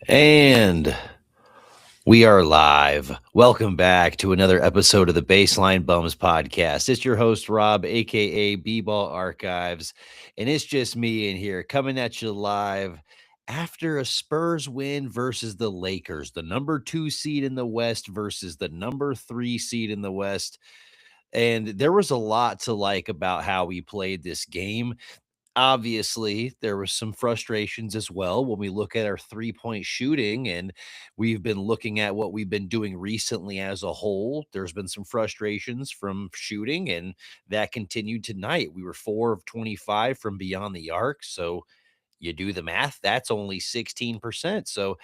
And we are live. Welcome back to another episode of the Baseline Bums podcast. It's your host, Rob, aka B-Ball Archives. And it's just me in here coming at you live after a Spurs win versus the Lakers, the number 2 seed in the West versus the number 3 seed in the West. And there was a lot to like about how we played this game. Obviously, there was some frustrations as well when we look at our three-point shooting, and we've been looking at what we've been doing recently as a whole. There's been some frustrations from shooting, and that continued tonight. We were 4 of 25 from beyond the arc, so you do the math, that's only 16%. So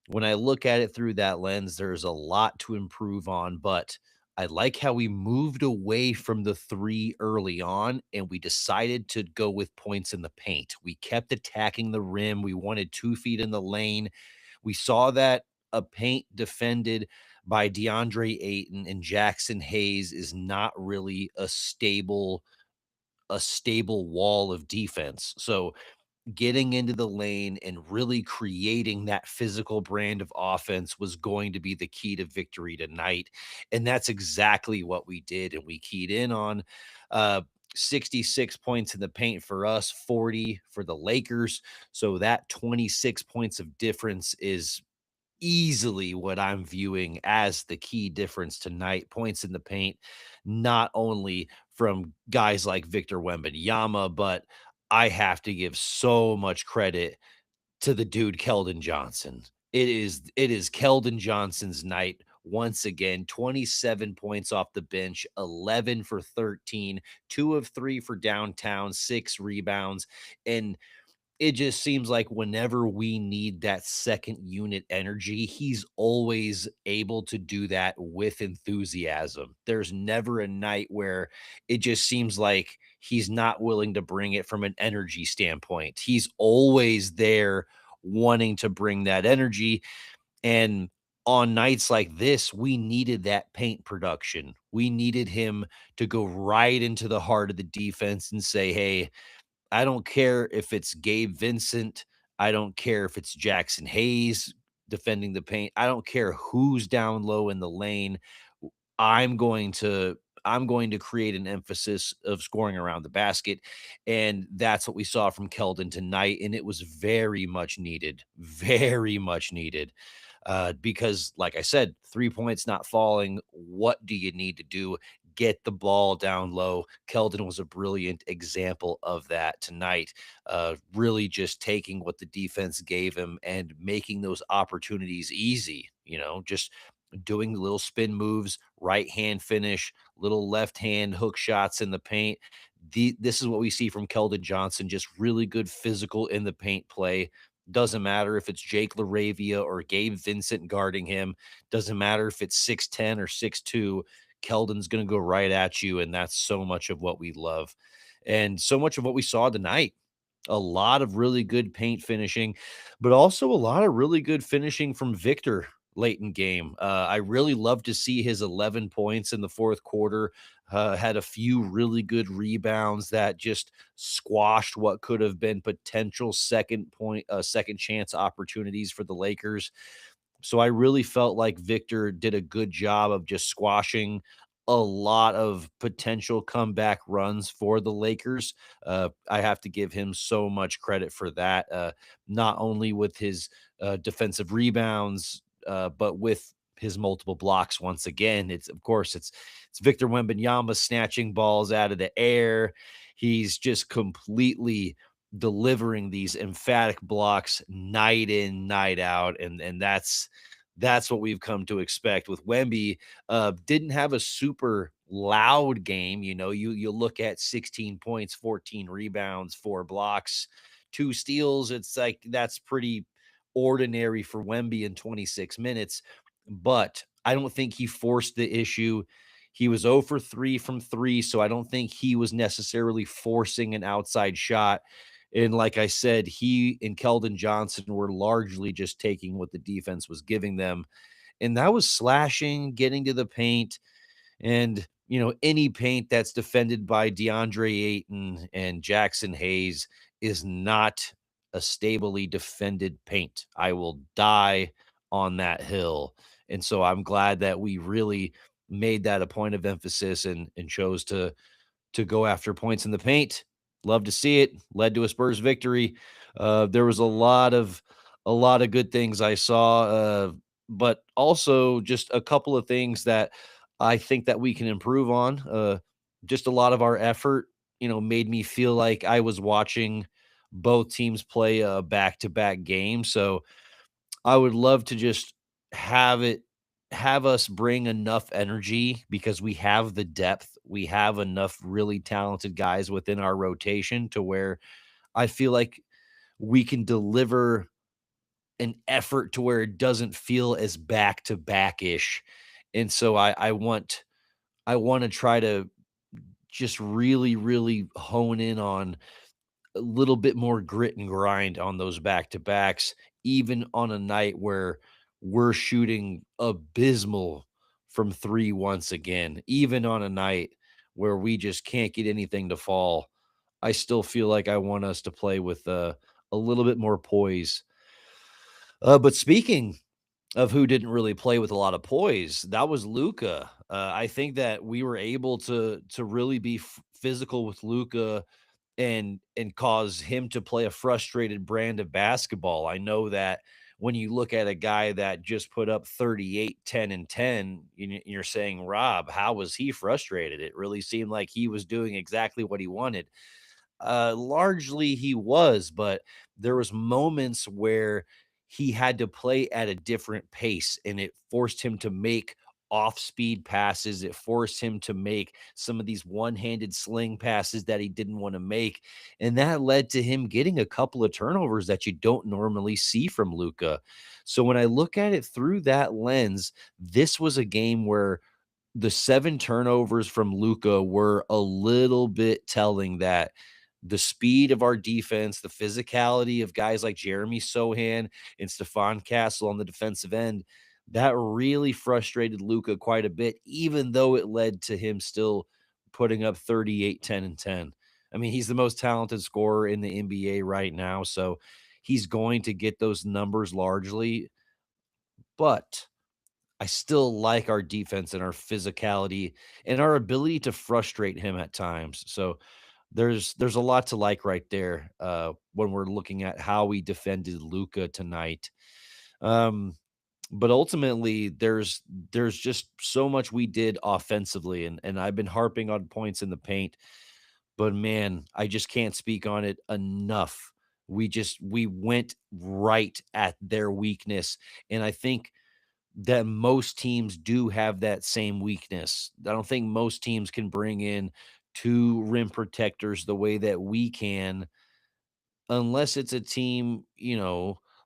when I look at it through that lens, there's a lot to improve on, but I like how we moved away from the three early on and we decided to go with points in the paint. We kept attacking the rim. We wanted 2 feet in the lane. We saw that a paint defended by DeAndre Ayton and Jackson Hayes is not really a stable wall of defense. So getting into the lane and really creating that physical brand of offense was going to be the key to victory tonight. And that's exactly what we did. And we keyed in on uh, 66 points in the paint for us, 40 for the Lakers. So that 26 points of difference is easily what I'm viewing as the key difference tonight. Points in the paint, not only from guys like Victor Wembanyama, but I have to give so much credit to the dude Keldon Johnson. It is Keldon Johnson's night once again. 27 points off the bench, 11 for 13, 2 of 3 for downtown, 6 rebounds, and it just seems like whenever we need that second unit energy, he's always able to do that with enthusiasm. There's never a night where it just seems like he's not willing to bring it from an energy standpoint. He's always there wanting to bring that energy. And on nights like this, we needed that paint production. We needed him to go right into the heart of the defense and say, hey, I don't care if it's Gabe Vincent. I don't care if it's Jackson Hayes defending the paint. I don't care who's down low in the lane. I'm going to I'm going to create an emphasis of scoring around the basket. And that's what we saw from Keldon tonight. And it was very much needed, very much needed. Because, like I said, 3 points not falling. What do you need to do? Get the ball down low. Keldon was a brilliant example of that tonight. Really just taking what the defense gave him and making those opportunities easy. Just doing little spin moves, right hand finish, little left hand hook shots in the paint. This is what we see from Keldon Johnson, just really good physical in the paint play. Doesn't matter if it's Jake LaRavia or Gabe Vincent guarding him. Doesn't matter if it's 6'10 or 6'2. Keldon's going to go right at you. And that's so much of what we love. And so much of what we saw tonight. A lot of really good paint finishing, but also a lot of really good finishing from Victor late in game. I really love to see his 11 points in the fourth quarter. Had a few really good rebounds that just squashed what could have been potential second chance opportunities for the Lakers. So I really felt like Victor did a good job of just squashing a lot of potential comeback runs for the Lakers. I have to give him so much credit for that, not only with his defensive rebounds, but with his multiple blocks. Once again, it's Victor Wembanyama snatching balls out of the air. He's just completely delivering these emphatic blocks night in, night out, and that's what we've come to expect with Wemby. Didn't have a super loud game. You look at 16 points, 14 rebounds, 4 blocks, 2 steals. It's like that's pretty ordinary for Wemby in 26 minutes, but I don't think he forced the issue. He was 0 for 3 from 3, so I don't think he was necessarily forcing an outside shot. And like I said, he and Keldon Johnson were largely just taking what the defense was giving them. And that was slashing, getting to the paint, and any paint that's defended by DeAndre Ayton and Jackson Hayes is not a stably defended paint. I will die on that hill. And so I'm glad that we really made that a point of emphasis and chose to go after points in the paint. Love to see it. Led to a Spurs victory. There was a lot of good things I saw, but also just a couple of things that I think that we can improve on. Just a lot of our effort, made me feel like I was watching both teams play a back-to-back game. So I would love to just have it have us bring enough energy because we have the depth. We have enough really talented guys within our rotation to where I feel like we can deliver an effort to where it doesn't feel as back to back ish. And so I want to try to just really, really hone in on a little bit more grit and grind on those back to backs, even on a night where we're shooting abysmal from three once again, even on a night where we just can't get anything to fall. I still feel like I want us to play with a little bit more poise. But speaking of who didn't really play with a lot of poise, that was Luca. I think that we were able to really be physical with Luca and cause him to play a frustrated brand of basketball. I know that when you look at a guy that just put up 38, 10, and 10, you're saying, Rob, how was he frustrated? It really seemed like he was doing exactly what he wanted. Largely he was, but there was moments where he had to play at a different pace, and it forced him to make off-speed passes. It forced him to make some of these one-handed sling passes that he didn't want to make, and that led to him getting a couple of turnovers that you don't normally see from Luka. So when I look at it through that lens, this was a game where the 7 turnovers from Luka were a little bit telling that the speed of our defense, the physicality of guys like Jeremy Sohan and Stephon Castle on the defensive end, that really frustrated Luka quite a bit, even though it led to him still putting up 38, 10, and 10. I mean, he's the most talented scorer in the NBA right now, so he's going to get those numbers largely, but I still like our defense and our physicality and our ability to frustrate him at times. So there's a lot to like right there when we're looking at how we defended Luca tonight. Um, but ultimately, there's just so much we did offensively, and I've been harping on points in the paint, but man, I just can't speak on it enough. We went right at their weakness, and I think that most teams do have that same weakness. I don't think most teams can bring in 2 rim protectors the way that we can, unless it's a team,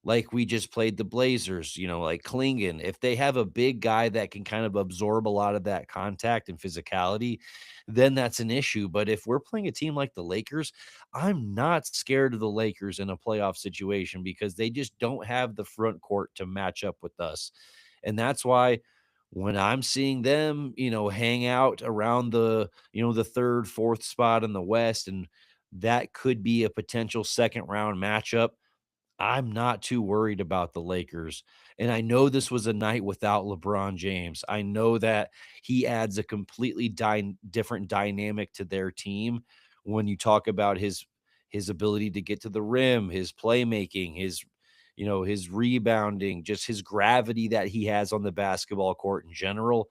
like we just played the Blazers, like Klingon. If they have a big guy that can kind of absorb a lot of that contact and physicality, then that's an issue. But if we're playing a team like the Lakers, I'm not scared of the Lakers in a playoff situation because they just don't have the front court to match up with us. And that's why when I'm seeing them, hang out around the third, fourth spot in the West, and that could be a potential second round matchup, I'm not too worried about the Lakers. And I know this was a night without LeBron James. I know that he adds a completely different dynamic to their team when you talk about his ability to get to the rim, his playmaking, his rebounding, just his gravity that he has on the basketball court in general.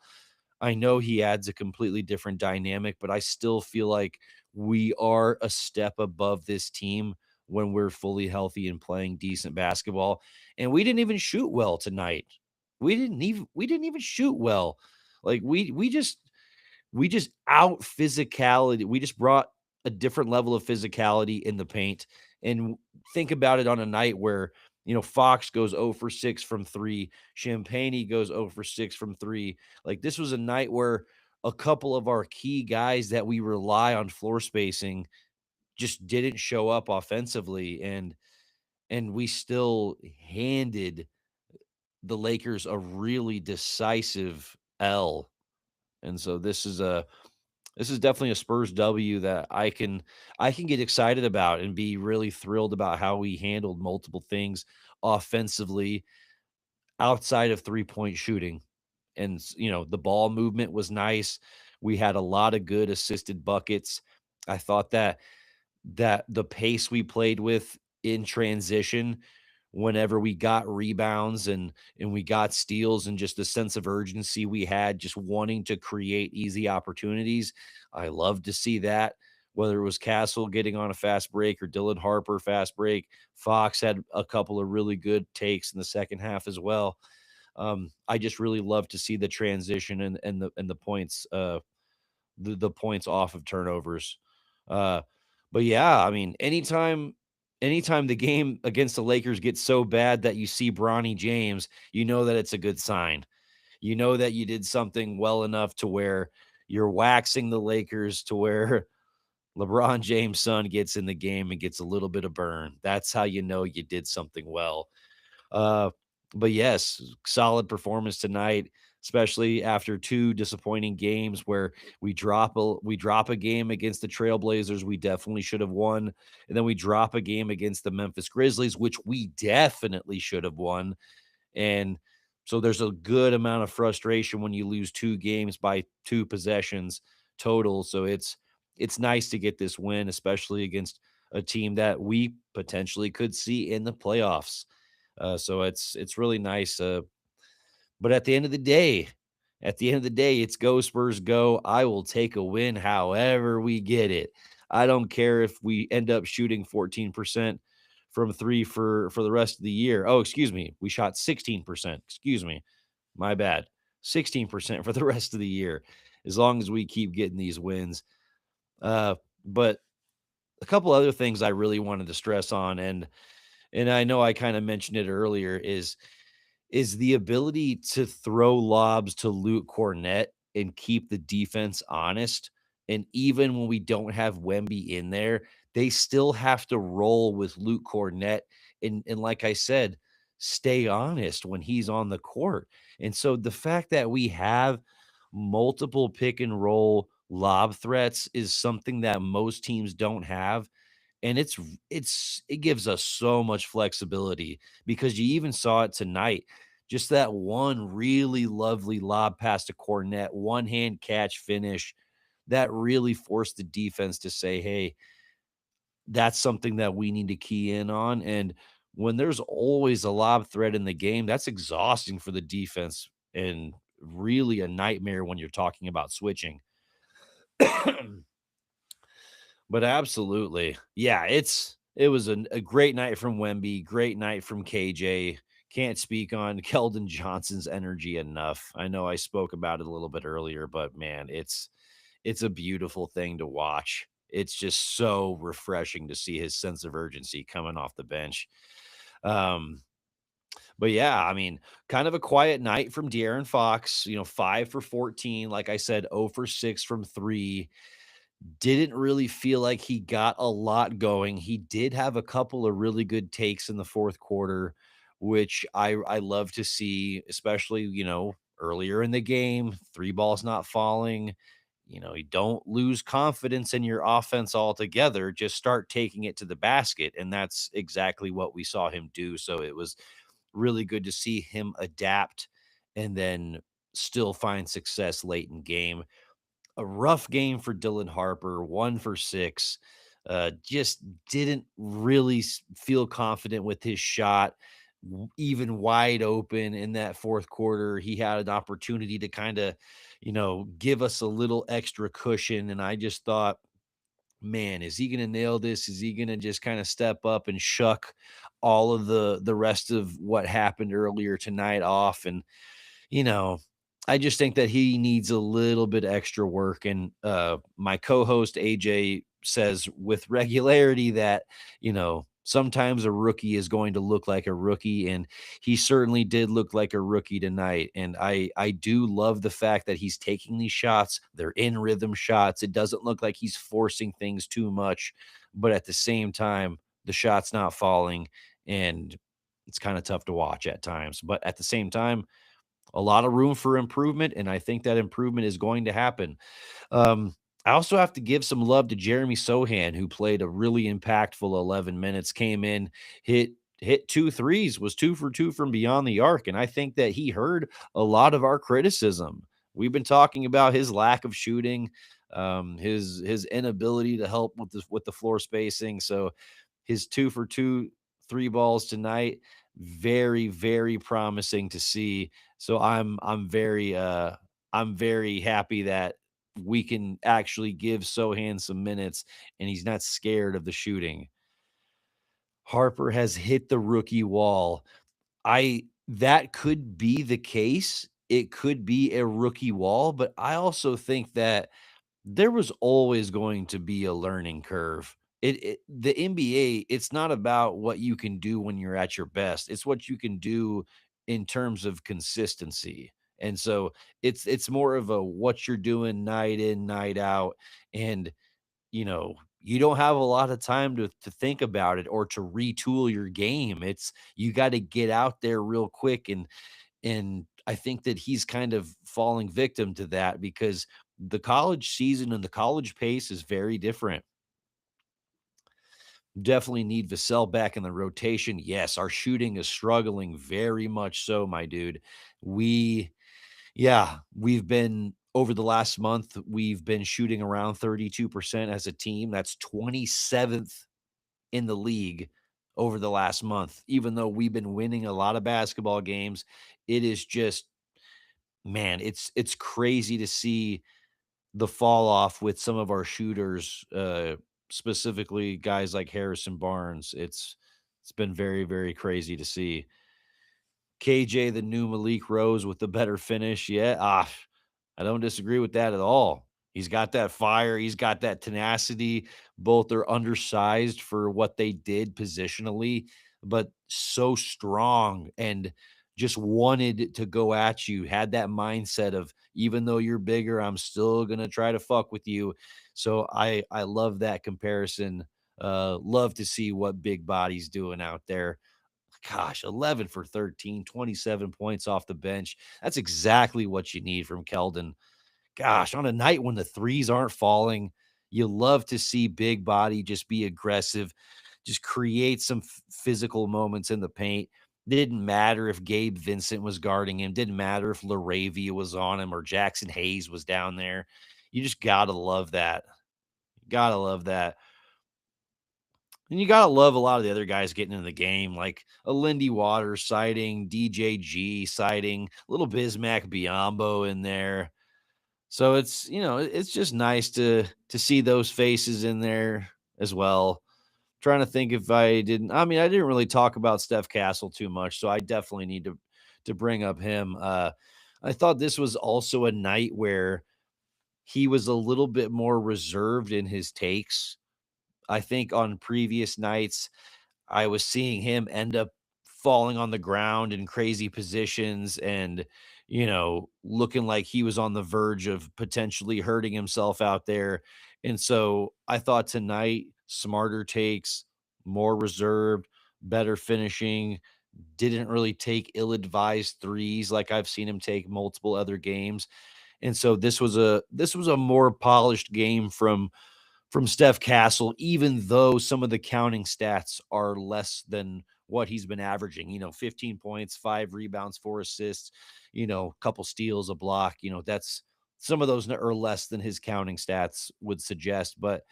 I know he adds a completely different dynamic, but I still feel like we are a step above this team when we're fully healthy and playing decent basketball. And we didn't even shoot well tonight. We didn't even shoot well. Like we just out physicality. We just brought a different level of physicality in the paint. And think about it on a night where, Fox goes 0 for 6 from three, Champagne goes 0 for 6 from three. Like this was a night where a couple of our key guys that we rely on floor spacing just didn't show up offensively. And we still handed the Lakers a really decisive L. And so This is definitely a Spurs W that I can get excited about and be really thrilled about how we handled multiple things offensively outside of three-point shooting. And the ball movement was nice. We had a lot of good assisted buckets. I thought that the pace we played with in transition, whenever we got rebounds and we got steals, and just the sense of urgency we had just wanting to create easy opportunities, I love to see that. Whether it was Castle getting on a fast break or Dylan Harper fast break, Fox had a couple of really good takes in the second half as well. I just really love to see the transition and the points, the points off of turnovers. Uh, but yeah, I mean, anytime the game against the Lakers gets so bad that you see Bronny James, you know that it's a good sign. You know that you did something well enough to where you're waxing the Lakers to where LeBron James' son gets in the game and gets a little bit of burn. That's how you know you did something well. Uh, but yes, solid performance tonight, especially after 2 disappointing games where we drop a game against the Trailblazers we definitely should have won, and then we drop a game against the Memphis Grizzlies, which we definitely should have won. And so there's a good amount of frustration when you lose 2 games by 2 possessions total. So it's nice to get this win, especially against a team that we potentially could see in the playoffs. So it's really nice. But at the end of the day, it's go Spurs go. I will take a win however we get it. I don't care if we end up shooting 14% from three for the rest of the year. Oh, excuse me. We shot 16%. Excuse me. My bad. 16% for the rest of the year, as long as we keep getting these wins. But a couple other things I really wanted to stress on, and I know I kind of mentioned it earlier, is the ability to throw lobs to Luke Cornett and keep the defense honest. And even when we don't have Wemby in there, they still have to roll with Luke Cornett. And like I said, stay honest when he's on the court. And so the fact that we have multiple pick and roll lob threats is something that most teams don't have, and it gives us so much flexibility, because you even saw it tonight. Just that one really lovely lob pass to Cornette, one hand catch finish that really forced the defense to say, "Hey, that's something that we need to key in on." And when there's always a lob threat in the game, that's exhausting for the defense and really a nightmare when you're talking about switching. But absolutely. Yeah, it was a great night from Wemby, great night from KJ. Can't speak on Keldon Johnson's energy enough. I know I spoke about it a little bit earlier, but man, it's a beautiful thing to watch. It's just so refreshing to see his sense of urgency coming off the bench. Um, but yeah, I mean, kind of a quiet night from De'Aaron Fox, 5 for 14. Like I said, 0 for 6 from three. Didn't really feel like he got a lot going. He did have a couple of really good takes in the fourth quarter, which I love to see, especially, earlier in the game, three balls not falling. You don't lose confidence in your offense altogether. Just start taking it to the basket. And that's exactly what we saw him do. So it was really good to see him adapt and then still find success late in game. A rough game for Dylan Harper, 1 for 6. Just didn't really feel confident with his shot, even wide open in that fourth quarter. He had an opportunity to kind of, give us a little extra cushion. And I just thought, man, is he going to nail this? Is he going to just kind of step up and shuck all of the rest of what happened earlier tonight off? And you know, I just think that he needs a little bit extra work. And my co-host AJ says with regularity that, sometimes a rookie is going to look like a rookie, and he certainly did look like a rookie tonight. And I do love the fact that he's taking these shots. They're in rhythm shots. It doesn't look like he's forcing things too much, but at the same time, the shot's not falling, and it's kind of tough to watch at times. But at the same time, a lot of room for improvement, and I think that improvement is going to happen. Um, I also have to give some love to Jeremy Sohan, who played a really impactful 11 minutes, came in, hit hit 2 threes, was 2 for 2 from beyond the arc, and I think that he heard a lot of our criticism. We've been talking about his lack of shooting, his inability to help with the floor spacing, so his 2 for 2 3 balls tonight, very, very promising to see. So I'm very happy that we can actually give Sohan some minutes and he's not scared of the shooting. Harper has hit the rookie wall. I That could be the case. It could be a rookie wall, but I also think that there was always going to be a learning curve. The NBA, it's not about what you can do when you're at your best. It's what you can do in terms of consistency. And so it's more of a what you're doing night in, night out. And you don't have a lot of time to think about it or to retool your game. It's you got to get out there real quick, and I think that he's kind of falling victim to that because the college season and the college pace is very different. Definitely need Vassell back in the rotation. Yes, our shooting is struggling very much so, my dude. We we've been over the last month, we've been shooting around 32% as a team. That's 27th in the league over the last month. Even though we've been winning a lot of basketball games, it is just man, it's crazy to see the fall off with some of our shooters, specifically guys like Harrison Barnes. It's been very, very crazy to see. KJ, the new Malik Rose with the better finish. Yeah, I don't disagree with that at all. He's got that fire, he's got that tenacity. Both are undersized for what they did positionally, but so strong and just wanted to go at you. Had that mindset of even though you're bigger, I'm still gonna try to fuck with you. So I love that comparison. Love to see what big body's doing out there. Gosh, 11 for 13, 27 points off the bench. That's exactly what you need from Keldon. Gosh, on a night when the threes aren't falling, you love to see big body just be aggressive, just create some physical moments in the paint. Didn't matter if Gabe Vincent was guarding him, didn't matter if Laravia was on him or Jackson Hayes was down there. You just gotta love that. Gotta love that. And you gotta love a lot of the other guys getting in the game, like a Lindy Waters sighting, DJG sighting, little Bismack Biombo in there. So it's just nice to see those faces in there as well. Trying to think if I didn't really talk about Steph Castle too much, so I definitely need to bring up him. I thought this was also a night where he was a little bit more reserved in his takes. I think on previous nights I was seeing him end up falling on the ground in crazy positions and, looking like he was on the verge of potentially hurting himself out there. And so I thought tonight, smarter takes, more reserved, better finishing, didn't really take ill advised threes like I've seen him take multiple other games. And so this was a more polished game from Steph Castle, even though some of the counting stats are less than what he's been averaging, 15 points, 5 rebounds, 4 assists, a couple steals, a block, that's some of those are less than his counting stats would suggest, but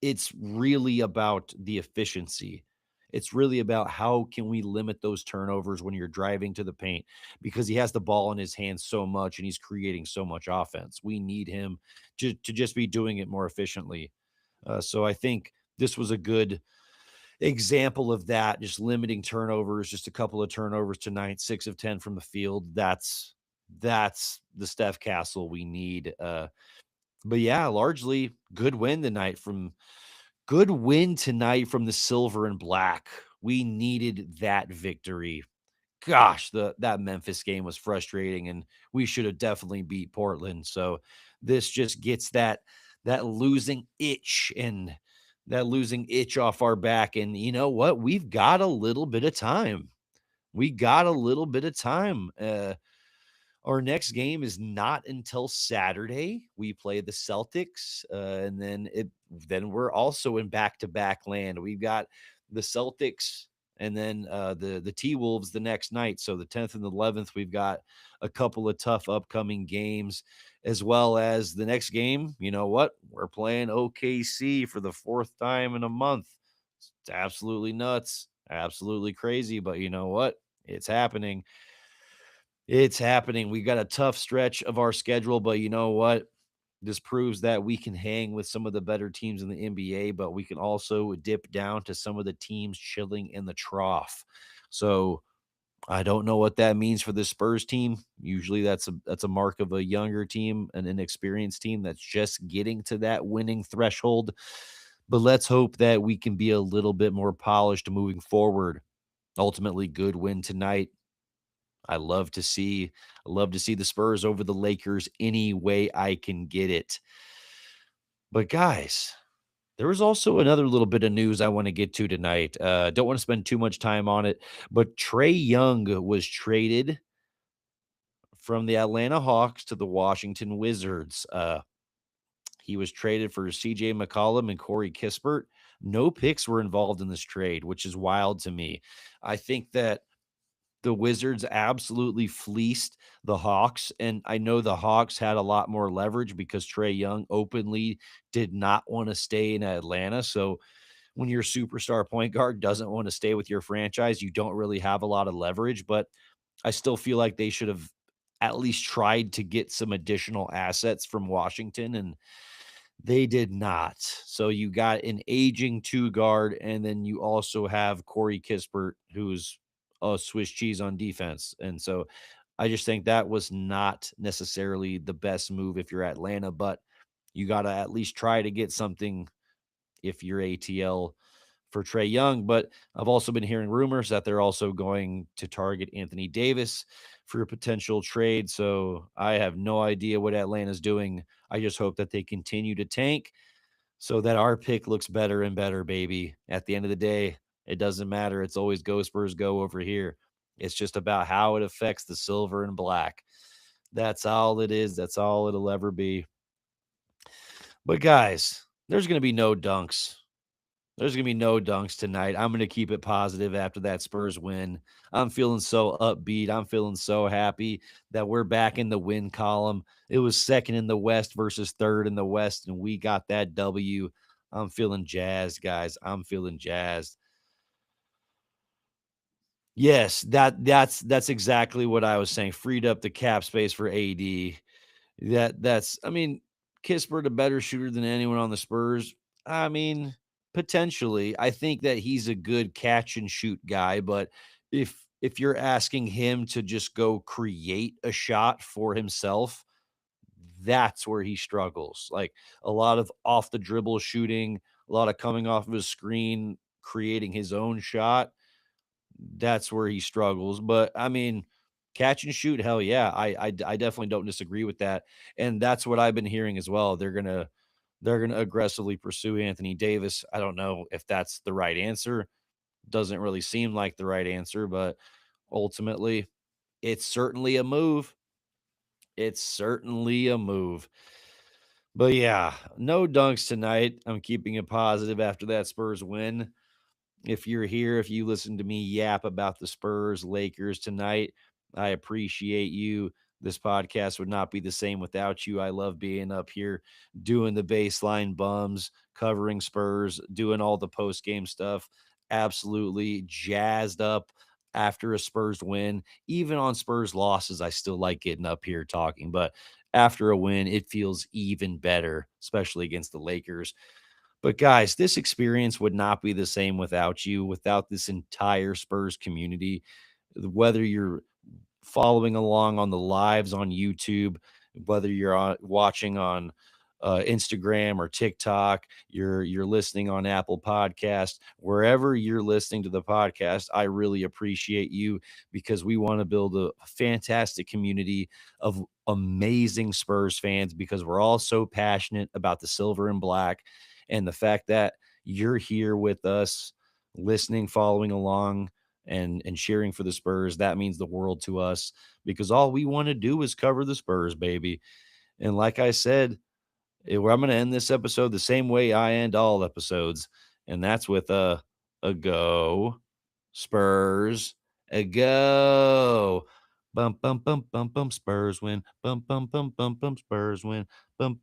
it's really about the efficiency. It's really about how can we limit those turnovers when you're driving to the paint because he has the ball in his hands so much and he's creating so much offense. We need him to just be doing it more efficiently. So I think this was a good example of that, just limiting turnovers, just a couple of turnovers tonight, 6 of 10 from the field. That's the Steph Castle we need. But yeah, largely good win tonight from the silver and black. We needed that victory. Gosh, that Memphis game was frustrating, and we should have definitely beat Portland. So this just gets that losing itch and that losing itch off our back. And you know what? We've got a little bit of time. We got a little bit of time. Our next game is not until Saturday. We play the Celtics, and then we're also in back-to-back land. We've got the Celtics and then the T-Wolves the next night. So the 10th and the 11th, we've got a couple of tough upcoming games, as well as the next game. You know what? We're playing OKC for the fourth time in a month. It's absolutely nuts, absolutely crazy, but you know what? It's happening. It's happening. We got a tough stretch of our schedule, but you know what? This proves that we can hang with some of the better teams in the NBA, but we can also dip down to some of the teams chilling in the trough. So I don't know what that means for the Spurs team. Usually that's a mark of a younger team, an inexperienced team that's just getting to that winning threshold. But let's hope that we can be a little bit more polished moving forward. Ultimately, good win tonight. I love to see the Spurs over the Lakers any way I can get it. But guys, there was also another little bit of news I want to get to tonight. Don't want to spend too much time on it, but Trey Young was traded from the Atlanta Hawks to the Washington Wizards. He was traded for CJ McCollum and Corey Kispert. No picks were involved in this trade, which is wild to me. I think that the Wizards absolutely fleeced the Hawks, and I know the Hawks had a lot more leverage because Trey Young openly did not want to stay in Atlanta. So when your superstar point guard doesn't want to stay with your franchise, you don't really have a lot of leverage. But I still feel like they should have at least tried to get some additional assets from Washington, and they did not. So you got an aging two guard, and then you also have Corey Kispert, who's a Swiss cheese on defense. And so I just think that was not necessarily the best move if you're Atlanta, but you got to at least try to get something if you're ATL for Trey Young. But I've also been hearing rumors that they're also going to target Anthony Davis for a potential trade. So I have no idea what Atlanta's doing. I just hope that they continue to tank so that our pick looks better and better, baby. At the end of the day, it doesn't matter. It's always go Spurs go over here. It's just about how it affects the silver and black. That's all it is. That's all it'll ever be. But guys, there's going to be no dunks. There's going to be no dunks tonight. I'm going to keep it positive after that Spurs win. I'm feeling so upbeat. I'm feeling so happy that we're back in the win column. It was second in the West versus third in the West, and we got that W. I'm feeling jazzed, guys. I'm feeling jazzed. Yes, that's exactly what I was saying. Freed up the cap space for AD. That's I mean, Kispert a better shooter than anyone on the Spurs. I mean, potentially. I think that he's a good catch and shoot guy, but if you're asking him to just go create a shot for himself, that's where he struggles. Like a lot of off the dribble shooting, a lot of coming off of his screen, creating his own shot, that's where he struggles. But I mean, catch and shoot, hell yeah. I definitely don't disagree with that. And that's what I've been hearing as well. They're gonna aggressively pursue Anthony Davis. I don't know if that's the right answer. Doesn't really seem like the right answer, but ultimately, it's certainly a move. It's certainly a move. But yeah, no dunks tonight. I'm keeping it positive after that Spurs win. If you're here, if you listen to me yap about the Spurs Lakers tonight, I appreciate you. This podcast would not be the same without you. I love being up here doing the baseline bums, covering Spurs, doing all the post game stuff. Absolutely jazzed up after a Spurs win. Even on Spurs losses, I still like getting up here talking, but after a win, it feels even better, especially against the Lakers. But guys, this experience would not be the same without you, without this entire Spurs community. Whether you're following along on the lives on YouTube, whether you're watching on Instagram or TikTok, you're listening on Apple Podcast, wherever you're listening to the podcast, I really appreciate you because we want to build a fantastic community of amazing Spurs fans because we're all so passionate about the silver and black, and the fact that you're here with us, listening, following along. and cheering for the Spurs. That means the world to us because all we want to do is cover the Spurs, baby. And like I said, where I'm going to end this episode the same way I end all episodes, and that's with a go Spurs, a go. Bum bum bum bum bum Spurs win. Bum bum bum bum bum Spurs win. Bum